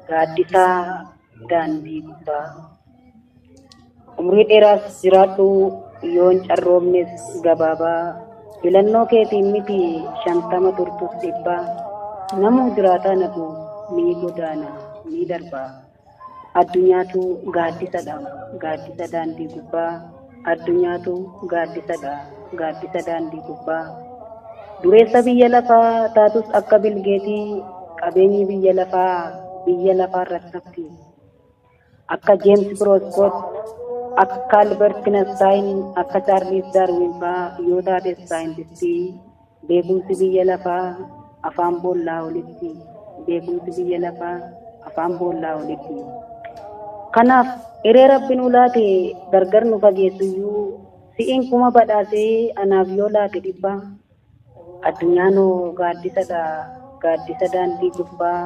gaaddisa daandii gubbaa. Umrii dheeraas jiraadhu yoon carroomnes gabaabaa. Filannoo keetiin miti 50 turtus 100. Namuu jiraataa nabu ni godaana ni darba. Addunyaatu gaaddisadha gaaddisa daandii gubbaa. Addunyaatu gaaddisadha gaaddisa daandii gubbaa. Dureessa biyya lafaa taatus akka bilgeetii qabeenyi biyya lafaa irratti nafti. Akka James Prescott, akka Albert Einstein, akka Charles Darwin fa'aa yoo taates saayintistii. Beekumsi biyya lafaa afaan boollaa olitti. Beekumsi biyya lafaa afaan boollaa olitti. Kanaaf hiree Rabbi nu laate gargar nu fageessuyyuu si'iin kuma badhaasee anaaf yoo laate dhibba. Addunyaanoo gaaddisadha gaaddisa daandii gubbaa.